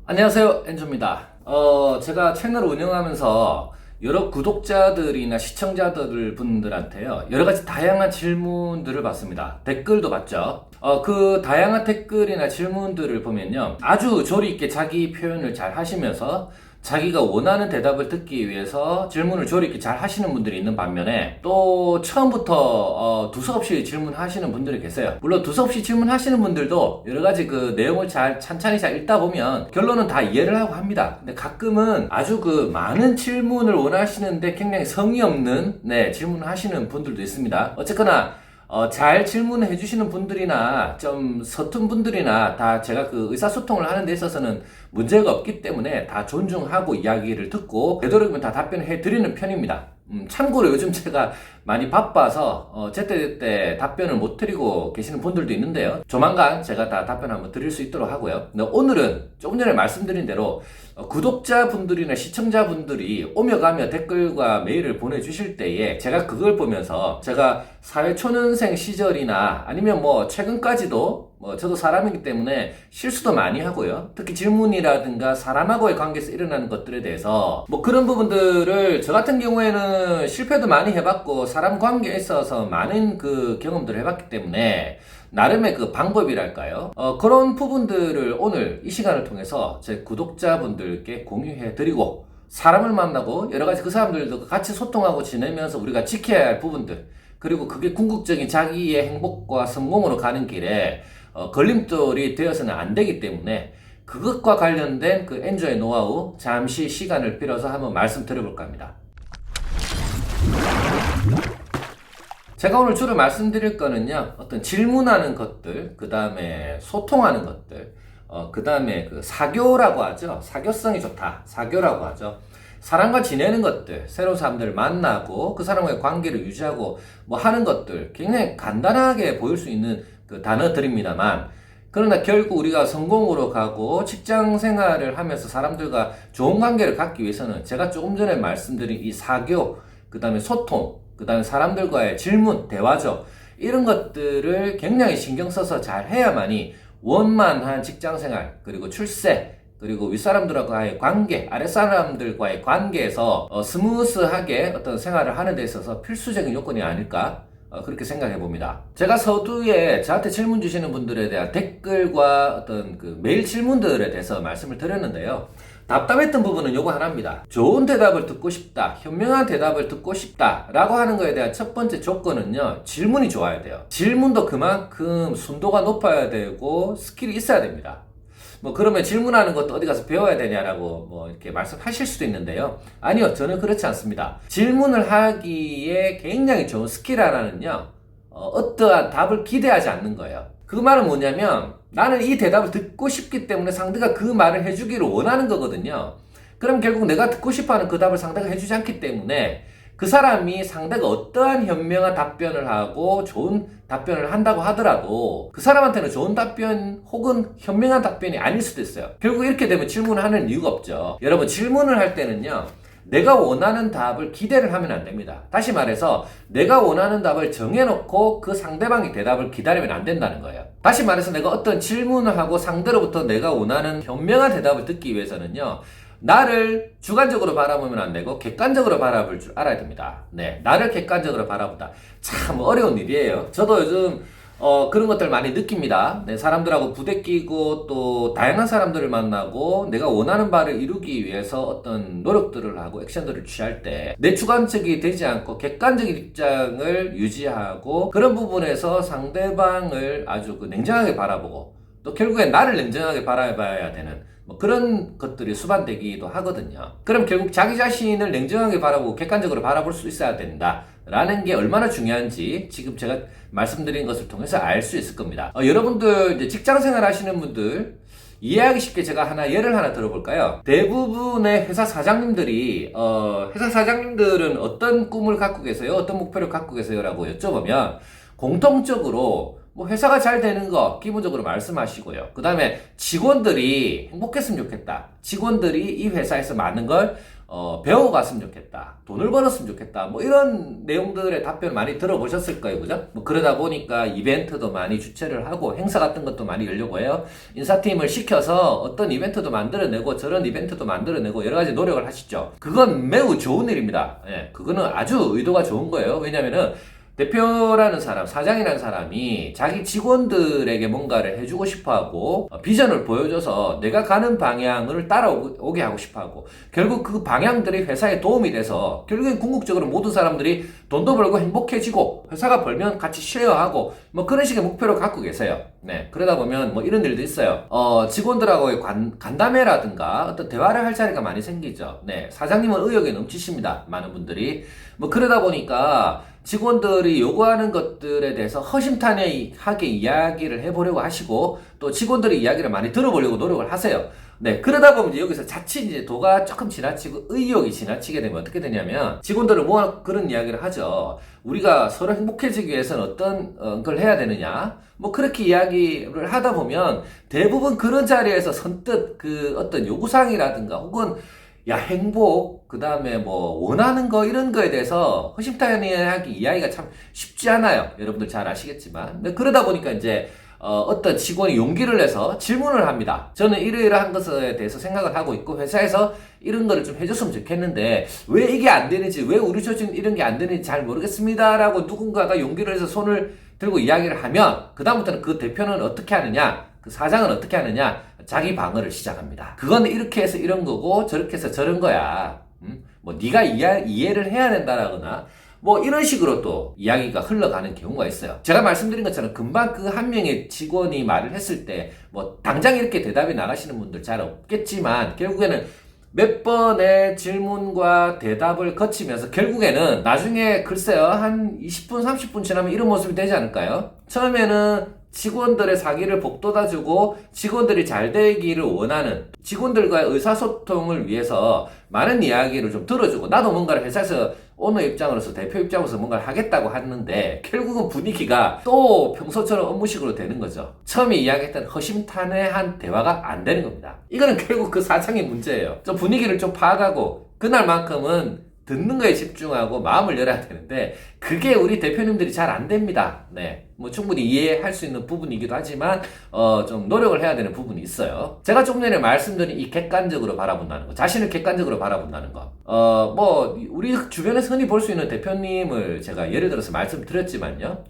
안녕하세요, 엔조입니다. 제가 채널을 운영하면서 여러 구독자들이나 시청자들 분들한테요, 여러 가지 다양한 질문들을 받습니다. 댓글도 받죠. 그 다양한 댓글이나 질문들을 보면요, 아주 조리 있게 자기 표현을 잘 하시면서 자기가 원하는 대답을 듣기 위해서 질문을 조리 있게 잘 하시는 분들이 있는 반면에, 또 처음부터 두서없이 질문하시는 분들이 계세요. 물론 두서없이 질문하시는 분들도 여러 가지 그 내용을 잘 찬찬히 잘 읽다 보면 결론은 다 이해를 하고 합니다. 근데 가끔은 아주 그 많은 질문을 원하시는데 굉장히 성의 없는 질문을 하시는 분들도 있습니다. 어쨌거나 잘 질문을 해주시는 분들이나 좀 서툰 분들이나 다 제가 그 의사소통을 하는 데 있어서는 문제가 없기 때문에 다 존중하고 이야기를 듣고 되도록이면 다 답변을 해드리는 편입니다. 참고로 요즘 제가 많이 바빠서 제때제때 답변을 못 드리고 계시는 분들도 있는데요, 조만간 제가 다 답변 한번 드릴 수 있도록 하고요. 근데 오늘은 조금 전에 말씀드린 대로 구독자분들이나 시청자분들이 오며 가며 댓글과 메일을 보내주실 때에 제가 그걸 보면서, 제가 사회초년생 시절이나 아니면 뭐 최근까지도 저도 사람이기 때문에 실수도 많이 하고요, 특히 질문이라든가 사람하고의 관계에서 일어나는 것들에 대해서 그런 부분들을 저 같은 경우에는 실패도 많이 해봤고 사람 관계에 있어서 많은 그 경험들을 해봤기 때문에 나름의 그 방법이랄까요, 그런 부분들을 오늘 이 시간을 통해서 제 구독자분들께 공유해드리고, 사람을 만나고 여러가지 그 사람들도 같이 소통하고 지내면서 우리가 지켜야 할 부분들, 그리고 그게 궁극적인 자기의 행복과 성공으로 가는 길에 걸림돌이 되어서는 안 되기 때문에 그것과 관련된 그 엔조의 노하우 잠시 시간을 빌어서 한번 말씀드려볼까 합니다. 제가 오늘 주로 말씀드릴 거는요, 어떤 질문하는 것들, 그 다음에 소통하는 것들, 그 다음에 그 사교라고 하죠. 사교성이 좋다. 사교라고 하죠. 사람과 지내는 것들, 새로운 사람들을 만나고 그 사람과의 관계를 유지하고 하는 것들, 굉장히 간단하게 보일 수 있는 그 단어들입니다만, 그러나 결국 우리가 성공으로 가고 직장 생활을 하면서 사람들과 좋은 관계를 갖기 위해서는 제가 조금 전에 말씀드린 이 사교, 그 다음에 소통, 그 다음에 사람들과의 질문, 대화죠. 이런 것들을 굉장히 신경 써서 잘 해야만이 원만한 직장 생활, 그리고 출세, 그리고 윗사람들과의 관계, 아랫사람들과의 관계에서 스무스하게 어떤 생활을 하는 데 있어서 필수적인 요건이 아닐까, 그렇게 생각해 봅니다. 제가 서두에 저한테 질문 주시는 분들에 대한 댓글과 어떤 그 메일 질문들에 대해서 말씀을 드렸는데요, 답답했던 부분은 요거 하나입니다. 좋은 대답을 듣고 싶다, 현명한 대답을 듣고 싶다 라고 하는 거에 대한 첫 번째 조건은요, 질문이 좋아야 돼요. 질문도 그만큼 순도가 높아야 되고 스킬이 있어야 됩니다. 그러면 질문하는 것도 어디 가서 배워야 되냐라고 이렇게 말씀하실 수도 있는데요, 아니요, 저는 그렇지 않습니다. 질문을 하기에 굉장히 좋은 스킬 하나는요, 어떠한 답을 기대하지 않는 거예요. 그 말은 뭐냐면, 나는 이 대답을 듣고 싶기 때문에 상대가 그 말을 해주기를 원하는 거거든요. 그럼 결국 내가 듣고 싶어하는 그 답을 상대가 해주지 않기 때문에 그 사람이 상대가 어떠한 현명한 답변을 하고 좋은 답변을 한다고 하더라도 그 사람한테는 좋은 답변 혹은 현명한 답변이 아닐 수도 있어요. 결국 이렇게 되면 질문을 하는 이유가 없죠. 여러분, 질문을 할 때는요, 내가 원하는 답을 기대를 하면 안 됩니다. 다시 말해서 내가 원하는 답을 정해놓고 그 상대방이 대답을 기다리면 안 된다는 거예요. 다시 말해서 내가 어떤 질문을 하고 상대로부터 내가 원하는 현명한 대답을 듣기 위해서는요, 나를 주관적으로 바라보면 안 되고 객관적으로 바라볼 줄 알아야 됩니다. 나를 객관적으로 바라보다 참 어려운 일이에요. 저도 요즘 그런 것들 많이 느낍니다. 사람들하고 부대끼고 또 다양한 사람들을 만나고 내가 원하는 바를 이루기 위해서 어떤 노력들을 하고 액션들을 취할 때 내 주관적이 되지 않고 객관적인 입장을 유지하고, 그런 부분에서 상대방을 아주 냉정하게 바라보고 또 결국엔 나를 냉정하게 바라봐야 되는 그런 것들이 수반되기도 하거든요. 그럼 결국 자기 자신을 냉정하게 바라보고 객관적으로 바라볼 수 있어야 된다 라는 게 얼마나 중요한지 지금 제가 말씀드린 것을 통해서 알 수 있을 겁니다. 여러분들 이제 직장 생활 하시는 분들 이해하기 쉽게 제가 예를 하나 들어볼까요? 대부분의 회사 사장님들이 회사 사장님들은 어떤 꿈을 갖고 계세요? 어떤 목표를 갖고 계세요? 라고 여쭤보면 공통적으로 뭐 회사가 잘 되는 거 기본적으로 말씀하시고요. 그 다음에 직원들이 행복했으면 좋겠다. 직원들이 이 회사에서 많은 걸 배워갔으면 좋겠다. 돈을 벌었으면 좋겠다. 뭐 이런 내용들의 답변 많이 들어보셨을 거예요. 그죠? 뭐 그러다 보니까 이벤트도 많이 주최를 하고 행사 같은 것도 많이 열려고 해요. 인사팀을 시켜서 어떤 이벤트도 만들어내고 저런 이벤트도 만들어내고 여러 가지 노력을 하시죠. 그건 매우 좋은 일입니다. 예, 그거는 아주 의도가 좋은 거예요. 왜냐면은 대표라는 사람, 사장이라는 사람이 자기 직원들에게 뭔가를 해주고 싶어 하고, 비전을 보여줘서 내가 가는 방향을 따라오게 하고 싶어 하고, 결국 그 방향들이 회사에 도움이 돼서, 결국엔 궁극적으로 모든 사람들이 돈도 벌고 행복해지고, 회사가 벌면 같이 쉐어하고, 뭐 그런 식의 목표를 갖고 계세요. 네. 그러다 보면 뭐 이런 일도 있어요. 직원들하고의 간담회라든가 어떤 대화를 할 자리가 많이 생기죠. 네. 사장님은 의욕이 넘치십니다. 많은 분들이. 뭐 그러다 보니까, 직원들이 요구하는 것들에 대해서 허심탄회하게 이야기를 해보려고 하시고 또 직원들의 이야기를 많이 들어보려고 노력을 하세요. 네, 그러다 보면 이제 여기서 자칫 이제 도가 조금 지나치고 의욕이 지나치게 되면 어떻게 되냐면 직원들은 뭐 그런 이야기를 하죠. 우리가 서로 행복해지기 위해서는 어떤 걸 해야 되느냐. 뭐 그렇게 이야기를 하다 보면 대부분 그런 자리에서 선뜻 그 어떤 요구사항이라든가 혹은 야, 행복, 그 다음에 뭐, 원하는 거, 이런 거에 대해서 허심탄회하게 이야기가 참 쉽지 않아요. 여러분들 잘 아시겠지만. 근데 그러다 보니까 이제, 어떤 직원이 용기를 내서 질문을 합니다. 저는 이러이러한 것에 대해서 생각을 하고 있고, 회사에서 이런 거를 좀 해줬으면 좋겠는데, 왜 이게 안 되는지, 왜 우리 조직 이런 게 안 되는지 잘 모르겠습니다. 라고 누군가가 용기를 해서 손을 들고 이야기를 하면, 그다음부터는 그 대표는 어떻게 하느냐, 그 사장은 어떻게 하느냐, 자기 방어를 시작합니다. 그건 이렇게 해서 이런 거고 저렇게 해서 저런 거야. 뭐 네가 이해를 해야 된다라거나 뭐 이런 식으로 또 이야기가 흘러가는 경우가 있어요. 제가 말씀드린 것처럼 금방 그 한 명의 직원이 말을 했을 때 뭐 당장 이렇게 대답이 나가시는 분들 잘 없겠지만 결국에는 몇 번의 질문과 대답을 거치면서 결국에는 나중에 글쎄요 한 20분 30분 지나면 이런 모습이 되지 않을까요? 처음에는 직원들의 사기를 복돋아주고 직원들이 잘 되기를 원하는 직원들과의 의사소통을 위해서 많은 이야기를 좀 들어주고 나도 뭔가를 회사에서 오너 입장으로서 대표 입장으로서 뭔가를 하겠다고 하는데 결국은 분위기가 또 평소처럼 업무식으로 되는 거죠. 처음에 이야기했던 허심탄회한 대화가 안 되는 겁니다. 이거는 결국 그 사장의 문제예요. 좀 분위기를 좀 파악하고 그날만큼은 듣는 거에 집중하고 마음을 열어야 되는데 그게 우리 대표님들이 잘 안 됩니다. 네, 뭐 충분히 이해할 수 있는 부분이기도 하지만 좀 노력을 해야 되는 부분이 있어요. 제가 조금 전에 말씀드린 이 객관적으로 바라본다는 거, 자신을 객관적으로 바라본다는 거, 뭐 우리 주변에서 흔히 볼 수 있는 대표님을 제가 예를 들어서 말씀드렸지만요.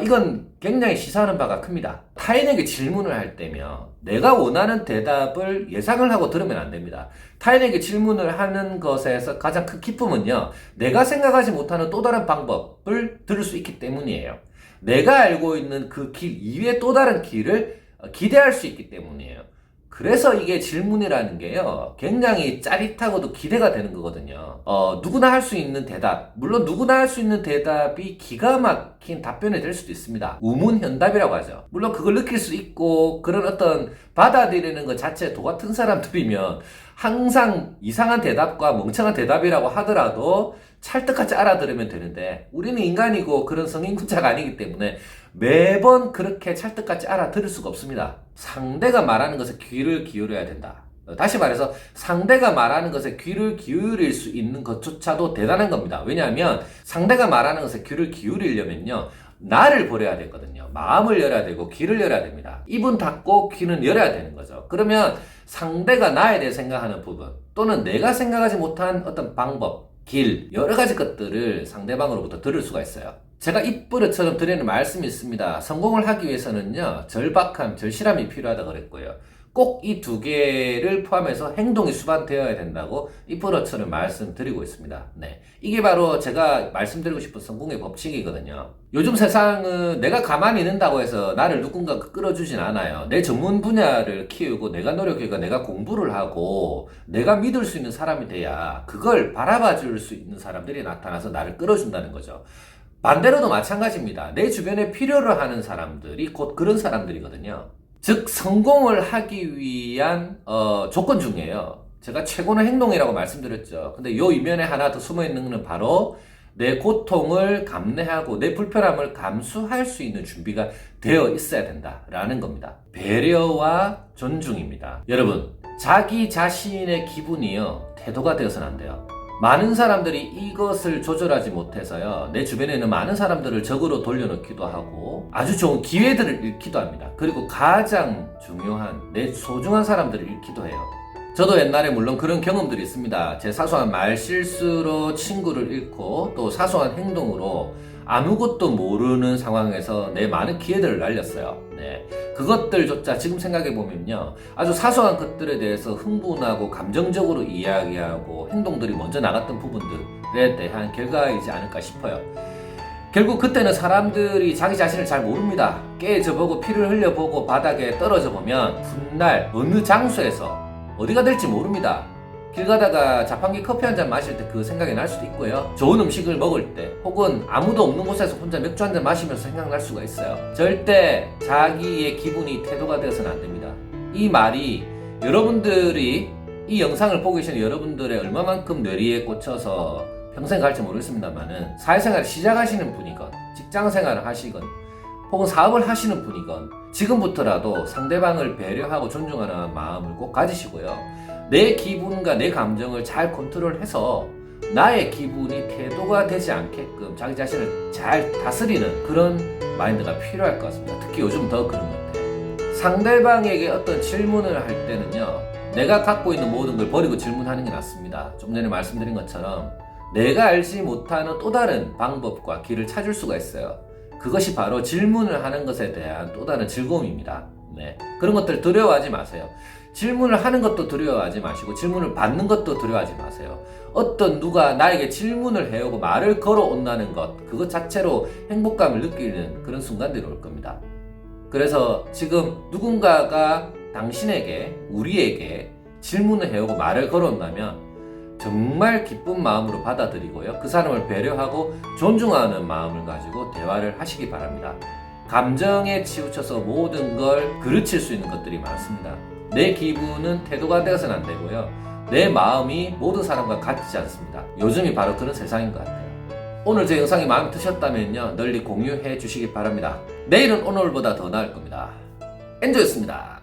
이건 굉장히 시사하는 바가 큽니다. 타인에게 질문을 할 때면 내가 원하는 대답을 예상을 하고 들으면 안 됩니다. 타인에게 질문을 하는 것에서 가장 큰 기쁨은요. 내가 생각하지 못하는 또 다른 방법을 들을 수 있기 때문이에요. 내가 알고 있는 그 길 이외에 또 다른 길을 기대할 수 있기 때문이에요. 그래서 이게 질문이라는 게요, 굉장히 짜릿하고도 기대가 되는 거거든요. 누구나 할 수 있는 대답, 물론 누구나 할 수 있는 대답이 기가 막힌 답변이 될 수도 있습니다. 우문현답이라고 하죠. 물론 그걸 느낄 수 있고, 그런 어떤 받아들이는 것 자체에 도 같은 사람들이면 항상 이상한 대답과 멍청한 대답이라고 하더라도 찰떡같이 알아들으면 되는데, 우리는 인간이고 그런 성인군자가 아니기 때문에 매번 그렇게 찰떡같이 알아들을 수가 없습니다. 상대가 말하는 것에 귀를 기울여야 된다. 다시 말해서 상대가 말하는 것에 귀를 기울일 수 있는 것조차도 대단한 겁니다. 왜냐하면 상대가 말하는 것에 귀를 기울이려면요, 나를 버려야 되거든요. 마음을 열어야 되고 귀를 열어야 됩니다. 입은 닫고 귀는 열어야 되는 거죠. 그러면 상대가 나에 대해 생각하는 부분 또는 내가 생각하지 못한 어떤 방법, 길, 여러 가지 것들을 상대방으로부터 들을 수가 있어요. 제가 입버릇처럼 드리는 말씀이 있습니다. 성공을 하기 위해서는요, 절박함, 절실함이 필요하다고 그랬고요. 꼭 이 두 개를 포함해서 행동이 수반되어야 된다고 입버릇처럼 말씀드리고 있습니다. 네, 이게 바로 제가 말씀드리고 싶은 성공의 법칙이거든요. 요즘 세상은 내가 가만히 있는다고 해서 나를 누군가가 끌어주진 않아요. 내 전문 분야를 키우고 내가 노력해서 내가 공부를 하고 내가 믿을 수 있는 사람이 돼야 그걸 바라봐 줄 수 있는 사람들이 나타나서 나를 끌어준다는 거죠. 반대로도 마찬가지입니다. 내 주변에 필요로 하는 사람들이 곧 그런 사람들이거든요. 즉 성공을 하기 위한 조건 중에요, 제가 최고는 행동이라고 말씀드렸죠. 근데 요 이면에 하나 더 숨어있는 것은 바로 내 고통을 감내하고 내 불편함을 감수할 수 있는 준비가 되어 있어야 된다라는 겁니다. 배려와 존중입니다. 여러분, 자기 자신의 기분이요, 태도가 되어서는 안 돼요. 많은 사람들이 이것을 조절하지 못해서요, 내 주변에 있는 많은 사람들을 적으로 돌려놓기도 하고 아주 좋은 기회들을 잃기도 합니다. 그리고 가장 중요한 내 소중한 사람들을 잃기도 해요. 저도 옛날에 물론 그런 경험들이 있습니다. 제 사소한 말실수로 친구를 잃고 또 사소한 행동으로 아무것도 모르는 상황에서 내 많은 기회들을 날렸어요. 네. 그것들조차 지금 생각해보면요, 아주 사소한 것들에 대해서 흥분하고 감정적으로 이야기하고 행동들이 먼저 나갔던 부분들에 대한 결과이지 않을까 싶어요. 결국 그때는 사람들이 자기 자신을 잘 모릅니다. 깨져보고 피를 흘려보고 바닥에 떨어져 보면 훗날 어느 장소에서 어디가 될지 모릅니다. 길 가다가 자판기 커피 한 잔 마실 때 그 생각이 날 수도 있고요. 좋은 음식을 먹을 때 혹은 아무도 없는 곳에서 혼자 맥주 한 잔 마시면서 생각날 수가 있어요. 절대 자기의 기분이 태도가 되어서는 안 됩니다. 이 말이 여러분들이 이 영상을 보고 계시는 여러분들의 얼마만큼 뇌리에 꽂혀서 평생 갈지 모르겠습니다만은 사회생활을 시작하시는 분이건 직장생활을 하시건 혹은 사업을 하시는 분이건 지금부터라도 상대방을 배려하고 존중하는 마음을 꼭 가지시고요. 내 기분과 내 감정을 잘 컨트롤해서 나의 기분이 태도가 되지 않게끔 자기 자신을 잘 다스리는 그런 마인드가 필요할 것 같습니다. 특히 요즘 더 그런 것 같아요. 상대방에게 어떤 질문을 할 때는요, 내가 갖고 있는 모든 걸 버리고 질문하는 게 낫습니다. 좀 전에 말씀드린 것처럼 내가 알지 못하는 또 다른 방법과 길을 찾을 수가 있어요. 그것이 바로 질문을 하는 것에 대한 또 다른 즐거움입니다. 네. 그런 것들 두려워하지 마세요. 질문을 하는 것도 두려워하지 마시고 질문을 받는 것도 두려워하지 마세요. 어떤 누가 나에게 질문을 해오고 말을 걸어온다는 것, 그것 자체로 행복감을 느끼는 그런 순간들이 올 겁니다. 그래서 지금 누군가가 당신에게, 우리에게 질문을 해오고 말을 걸어온다면 정말 기쁜 마음으로 받아들이고요, 그 사람을 배려하고 존중하는 마음을 가지고 대화를 하시기 바랍니다. 감정에 치우쳐서 모든 걸 그르칠 수 있는 것들이 많습니다. 내 기분은 태도가 되어서는 안 되고요, 내 마음이 모든 사람과 같지 않습니다. 요즘이 바로 그런 세상인 것 같아요. 오늘 제 영상이 마음에 드셨다면요, 널리 공유해 주시기 바랍니다. 내일은 오늘보다 더 나을 겁니다. 엔조였습니다.